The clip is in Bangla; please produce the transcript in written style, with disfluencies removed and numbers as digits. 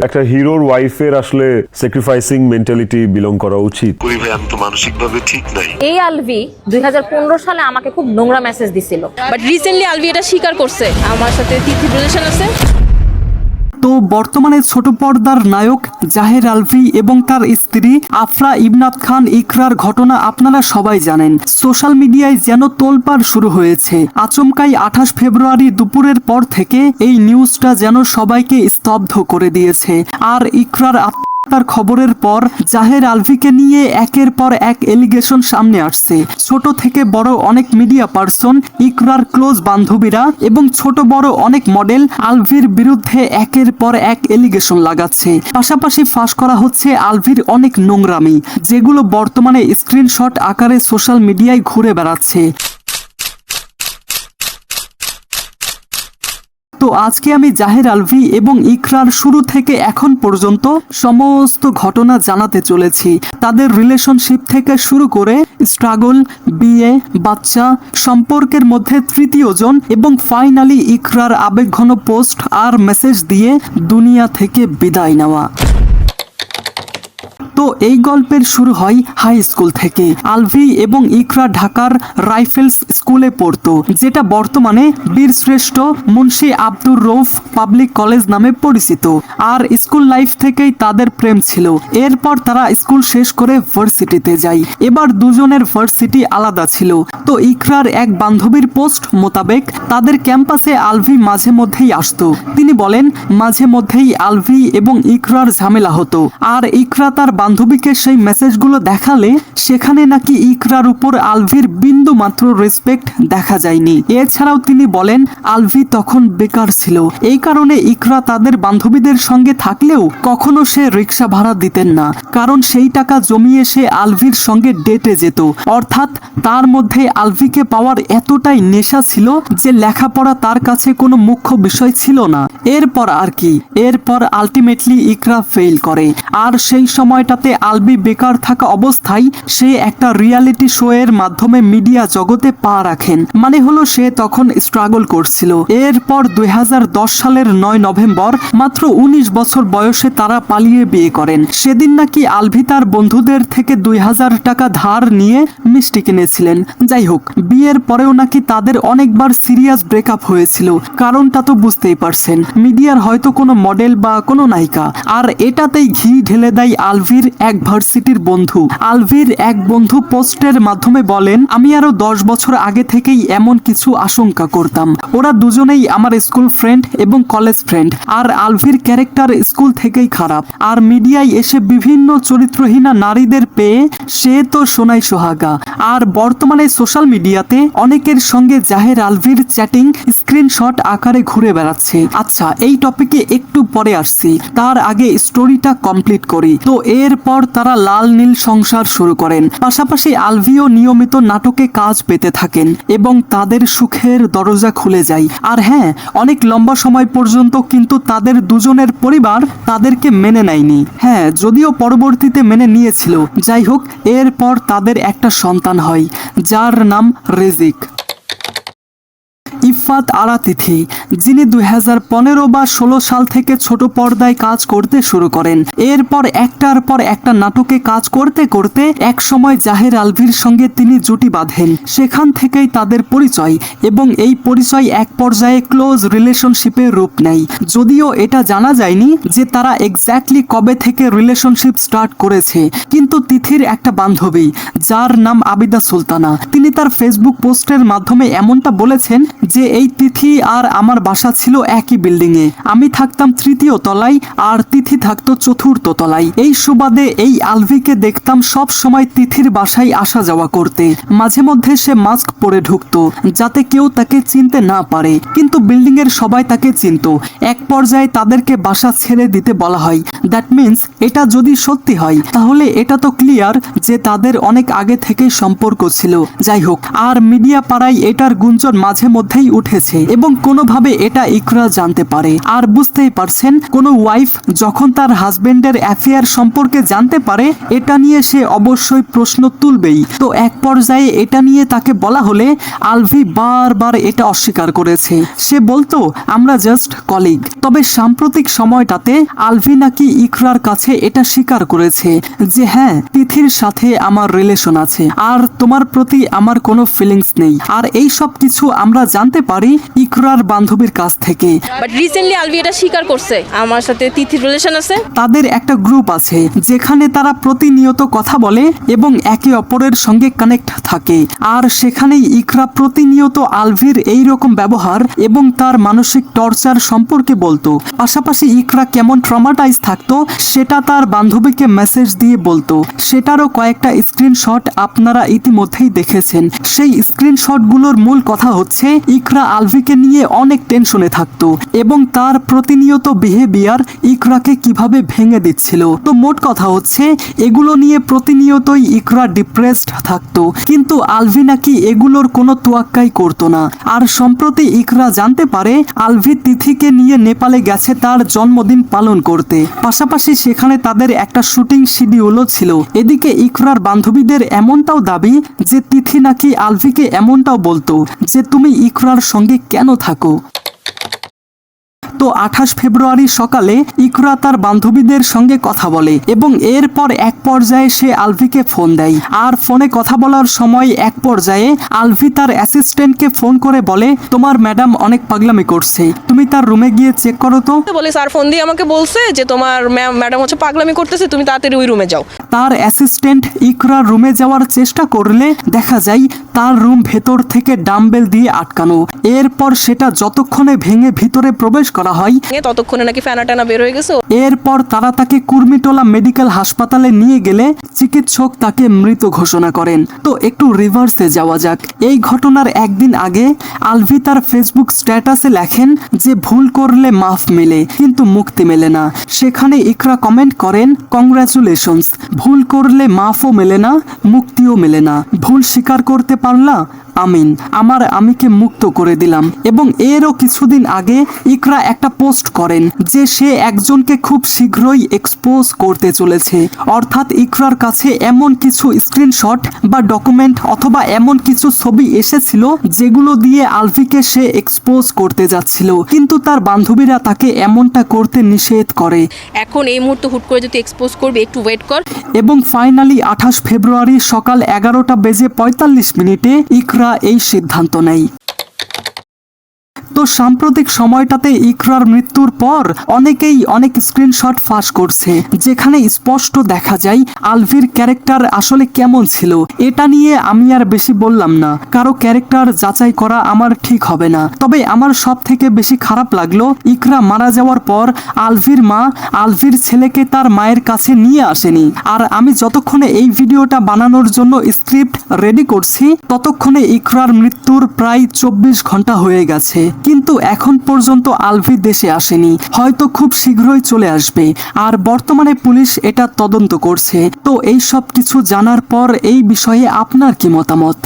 একটা হিরোর ওয়াইফের আসলে স্যাক্রিফাইসিং মেন্টালিটি বিলং করা উচিত। কই ভাই, আমি তো মানসিকভাবে ঠিক নাই। এই আলভি 2015 সালে আমাকে খুব নোংরা মেসেজ দিছিল, বাট রিসেন্টলি আলভি এটা স্বীকার করছে আমার সাথে তিথি রিলেশন আছে। তো বর্তমানে ছোট পর্দার নায়ক জাহের আলভি এবং তার স্ত্রী আফরা ইবনাত খান ইকরার ঘটনা আপনারা সবাই জানেন। সোশ্যাল মিডিয়ায় যেন তোলপাড় শুরু হয়েছে। আচমকাই 28 ফেব্রুয়ারি দুপুরের পর থেকে এই নিউজটা যেন সবাইকে স্তব্ধ করে দিয়েছে। আর ইকরার তার খবরের পর জাহের আলভিকে নিয়ে একের পর এক এলিগেশন সামনে আসছে। ছোট থেকে বড় অনেক মিডিয়া পার্সন, ইকরার ক্লোজ বান্ধবীরা এবং ছোট বড় অনেক মডেল আলভির বিরুদ্ধে একের পর এক এলিগেশন লাগাচ্ছে। পাশাপাশি ফাঁস করা হচ্ছে আলভির অনেক নোংরামি, যেগুলো বর্তমানে স্ক্রিনশট আকারে সোশ্যাল মিডিয়ায় ঘুরে বেড়াচ্ছে। তো আজকে আমি জাহের আলভি এবং ইকরার শুরু থেকে এখন পর্যন্ত সমস্ত ঘটনা জানাতে চলেছি। তাদের রিলেশনশিপ থেকে শুরু করে স্ট্রাগল, বিয়ে, বাচ্চা, সম্পর্কের মধ্যে তৃতীয় জন এবং ফাইনালি ইকরার আবেগঘন পোস্ট আর মেসেজ দিয়ে দুনিয়া থেকে বিদায় নেওয়া। তো এই গল্পের শুরু হয় হাই স্কুল থেকে। আলভি এবং ইকরা ঢাকার রাইফেলস স্কুলে পড়তো, যেটা বর্তমানে বীরশ্রেষ্ঠ মুন্সি আব্দুর রৌফ পাবলিক কলেজ নামে পরিচিত। আর স্কুল লাইফ থেকেই তাদের প্রেম ছিল। এরপর তারা স্কুল শেষ করে ভার্সিটিতে যায়। এবার দুজনের ভার্সিটি আলাদা ছিল। তো ইকরার এক বান্ধবীর পোস্ট মোতাবেক তাদের ক্যাম্পাসে আলভি মাঝে মধ্যেই আসতো। তিনি বলেন মাঝে মধ্যেই আলভি এবং ইকরার ঝামেলা হতো। আর ইকরা তার বান্ধবীকে সেই মেসেজগুলো দেখালে সেখানে নাকি ইকরার উপর আলভির বিন্দু মাত্র রেসপেক্ট দেখা যায়নি। এছাড়াও তিনি বলেন আলভি তখন বেকার ছিল, এই কারণে ইকরা তাদের বান্ধবীদের সঙ্গে থাকলেও কখনো সে রিক্সা ভাড়া দিতেন না, কারণ সেই টাকা জমিয়ে সে আলভির সঙ্গে ডেটে যেত। অর্থাৎ তার মধ্যে আলভিকে পাওয়ার এতটাই নেশা ছিল যে লেখাপড়া তার কাছে কোনো মুখ্য বিষয় ছিল না। এরপর আর কি, এরপর আলটিমেটলি ইকরা ফেল করে। আর সেই সময়টাতে আলভি বেকার থাকা অবস্থায় সে একটা রিয়ালিটি শো এর মাধ্যমে মিডিয়া জগতে পা রাখেন। মানে হলো সে তখন স্ট্রাগল করছিল। এরপর 2010 সালের 9 নভেম্বর মাত্র 19 বছর বয়সে তারা পালিয়ে বিয়ে করেন। সেদিন নাকি আলভি তার বন্ধুদের থেকে 2000 টাকা ধার নিয়ে মিষ্টি কিনেছিলেন। যাই হোক, বিয়ের পরেও নাকি তাদের অনেকবার সিরিয়াস ব্রেকআপ হয়েছিল। কারণটা তো বুঝতেই পারছেন, মিডিয়ার হয়তো কোনো মডেল বা কোনো নায়িকা। আর এটাতেই ঘি ঢেলে দেয় আলভির এক ভার্সিটির বন্ধু। আলভির এক বন্ধু পোস্টের মাধ্যমে বলেন আমি আরো 10 বছর আগে থেকেই এমন কিছু আশঙ্কা করতাম। ওরা দুজনেই আমার স্কুল ফ্রেন্ড এবং কলেজ ফ্রেন্ড। আর আলভির ক্যারেক্টার স্কুল থেকেই খারাপ। আর মিডিয়ায় এসে বিভিন্ন চরিত্রহীনা নারীদের পেয়ে সে তো সোনাই সোহাগা। আর বর্তমানে সোশ্যাল মিডিয়াতে অনেকের সঙ্গে জাহের আলভির চ্যাটিং স্ক্রিনশট আকারে ঘুরে বেড়াচ্ছে। আচ্ছা, এই টপিকে একটু পরে আসছি, তার আগে স্টোরিটা কমপ্লিট করি। তো এরপর তারা লাল নীল সংসার শুরু করেন। পাশাপাশি আলভিও নিয়মিত নাটকে কাজ পেতে থাকেন এবং তাদের সুখের দরজা খুলে যায়। আর হ্যাঁ, অনেক লম্বা সময় পর্যন্ত কিন্তু তাদের দুজনের পরিবার তাদেরকে মেনে নেয়নি। হ্যাঁ, যদিও পরবর্তীতে মেনে নিয়েছিল। যাই হোক, এরপর তাদের একটা সন্তান হয় যার নাম রেজিক। ইফাত আরা তিথি, যিনি 2015 বা 16 সাল থেকে ছোট পর্দায় কাজ করতে শুরু করেন। এরপর একটার পর একটা নাটকে কাজ করতে করতে এক সময় জাহের আলভির সঙ্গে তিনি জুটি বাঁধেন। সেখান থেকেই তাদের পরিচয় এবং এই পরিচয় এক পর্যায়ে ক্লোজ রিলেশনশিপের রূপ নেয়। যদিও এটা জানা যায়নি যে তারা এক্স্যাক্টলি কবে থেকে রিলেশনশিপ স্টার্ট করেছে, কিন্তু তিথির একটা বান্ধবী যার নাম আবিদা সুলতানা, তিনি তার ফেসবুক পোস্টের মাধ্যমে এমনটা বলেছেন যে এই তিথি আর আমার বাসা ছিল একই বিল্ডিং এ। আমি থাকতাম 3য় তলায় আর তিথি থাকতো 4র্থ তলায়। এই সুবাদে এই আলভিকে দেখতাম সব সময় তিথির বাসায় আসা যাওয়া করতে। মাঝে মধ্যে সে মাস্ক পরে ঢুকতো যাতে কেউ তাকে চিনতে না পারে, কিন্তু বিল্ডিং এর সবাই তাকে চিনতো। এক পর্যায়ে তাদেরকে বাসা ছেড়ে দিতে বলা হয়। দ্যাট মিন্স এটা যদি সত্যি হয় তাহলে এটা তো ক্লিয়ার যে তাদের অনেক আগে থেকেই সম্পর্ক ছিল। যাই হোক, আর মিডিয়া পাড়ায় এটার গুঞ্জন মাঝে মধ্যেই উঠেছে এবং কোনোভাবে এটা ইকরা জানতে পারে। আর বুঝতেই পারছেন, কোনো ওয়াইফ যখন তার হাজবেন্ডের অ্যাফেয়ার সম্পর্কে জানতে পারে, এটা নিয়ে সে অবশ্যই প্রশ্ন তুলবেই। তো এক পর্যায়ে এটা নিয়ে তাকে বলা হলে আলভি বারবার এটা অস্বীকার করেছে। সে বলতো আমরা জাস্ট কলিগ। তবে সাম্প্রতিক সময়টাতে আলভি নাকি ইকরার কাছে এটা স্বীকার করেছে যে হ্যাঁ, তিথির সাথে আমার রিলেশন আছে আর তোমার প্রতি আমার কোনো ফিলিংস নেই। আর এই সব কিছু আমরা জানতে পারি ইকরার বান্ধবীর কাছ থেকে। বাট রিসেন্টলি আলভি এটা স্বীকার করছে আমার সাথে তিথির রিলেশন আছে। তাদের একটা গ্রুপ আছে যেখানে তারা প্রতিনিয়ত কথা বলে এবং একে অপরের সঙ্গে কানেক্ট থাকে। আর সেখানেই ইকরা প্রতিনিয়ত আলভির এই রকম ব্যবহার এবং তার মানসিক টর্চার সম্পর্কে বলতো। পাশাপাশি ইকরা কেমন ট্রমাটাইজ থাকতো সেটা তার বান্ধবীকে মেসেজ দিয়ে বলতো। সেটারও কয়েকটা স্ক্রিনশট আপনারা ইতিমধ্যেই দেখেছেন। সেই স্ক্রিনশটগুলোর মূল কথা হচ্ছে ইকরা আলভিকে নিয়ে অনেক টেনশনে থাকতো এবং তার প্রতিনিয়ত বিহেভিয়ার ইকরাকে কিভাবে ভেঙে দিচ্ছিল। তো মোট কথা হচ্ছে এগুলো নিয়ে প্রতিনিয়তই ইকরা ডিপ্রেসড থাকতো, কিন্তু আলভি নাকি এগুলোর কোনো তোয়াক্কাই করতো না। আর সম্প্রতি ইকরা জানতে পারে আলভি তিথিকে নিয়ে নেপালে গেছে তার জন্মদিন পালন করতে। পাশাপাশি সেখানে তাদের একটা শুটিং শিডিউলও ছিল। এদিকে ইকরার বান্ধবীদের এমনটাও দাবি যে তিথি নাকি আলভিকে এমনটাও বলতো যে তুমি ইকরার সঙ্গে কেন থাকো। তো 28 ফেব্রুয়ারি সকালে ইকরা তার বান্ধবীদের সঙ্গে কথা বলে এবং এরপর এক পর্যায়ে সে আলভিকে ফোন দেয়। আর ফোনে কথা বলার সময় এক পর্যায়ে আলভি তার অ্যাসিস্ট্যান্টকে ফোন করে বলে তোমার ম্যাডাম অনেক পাগলামি করছে, তুমি তার রুমে গিয়ে চেক করো তো। বলে স্যার ফোন দিয়ে আমাকে বলছে যে তোমার ম্যাডাম হচ্ছে পাগলামি করতেছে, তুমি তাড়াতাড়ি ওই রুমে যাও। তার অ্যাসিস্ট্যান্ট ইকরার রুমে যাওয়ার চেষ্টা করলে দেখা যায় তার রুম ভেতর থেকে ডাম্বেল দিয়ে আটকানো। এরপর সেটা যতক্ষণে ভেঙে ভিতরে প্রবেশ করা হয় ততক্ষণে নাকি ফেনা টানা বের হয়ে গেছে। এরপর তারা তাকে কুর্মিটোলা মেডিকেল হাসপাতালে নিয়ে গেলে চিকিৎসক তাকে মৃত ঘোষণা করেন। তো একটু রিভার্সে যাওয়া যাক। এই ঘটনার একদিন আগে আলভি তার ফেসবুক স্ট্যাটাসে লেখেন যে ভুল করলে মাফ মেলে কিন্তু মুক্তি মেলে না। সেখানে ইকরা কমেন্ট করেন কংগ্রাচুলেশনস, ভুল করলে মাফও মেলে না, মুক্তিও মেলে না। ভুল স্বীকার করতে পারলা, আমিন, আমার আমিকে মুক্ত করে দিলাম। এবং এরও কিছুদিন আগে ইকরা একটা পোস্ট করেন যে সে একজনকে খুব শীঘ্রই এক্সপোজ করতে চলেছে। অর্থাৎ ইকরার কাছে এমন কিছু স্ক্রিনশট বা ডকুমেন্ট অথবা এমন কিছু ছবি এসেছিল যেগুলো দিয়ে আলভিকে সে এক্সপোজ করতে যাচ্ছিল, কিন্তু তার বান্ধবীরা তাকে এমনটা করতে নিষেধ করে। এখন এই মুহূর্তে হুট করে যদি এক্সপোজ করবে, একটু ওয়েট কর। এবং ফাইনালি 28 ফেব্রুয়ারি সকাল 11:45 ইকরা এই সিদ্ধান্ত নেয়। তো সাম্প্রতিক সময়টাতে ইকরার মৃত্যুর পর অনেকেই অনেক স্ক্রিনশট ফাঁস করছে যেখানে স্পষ্ট দেখা যায় আলভির ক্যারেক্টার আসলে কেমন ছিল। এটা নিয়ে আমি আর বেশি বললাম না, কারো ক্যারেক্টার যাচাই করা আমার ঠিক হবে না। তবে আমার সব থেকে বেশি খারাপ লাগলো ইকরা মারা যাওয়ার পর আলভির মা আলভির ছেলেকে তার মায়ের কাছে নিয়ে আসেনি। আর আমি যতক্ষণে এই ভিডিওটা বানানোর জন্য স্ক্রিপ্ট রেডি করছি ততক্ষণে ইকরার মৃত্যুর প্রায় 24 ঘন্টা হয়ে গেছে, কিন্তু এখন পর্যন্ত আলভি দেশে আসেনি। হয়তো খুব শীঘ্রই চলে আসবে। আর বর্তমানে পুলিশ এটা তদন্ত করছে। তো এই সব কিছু জানার পর এই বিষয়ে আপনার কি মতামত?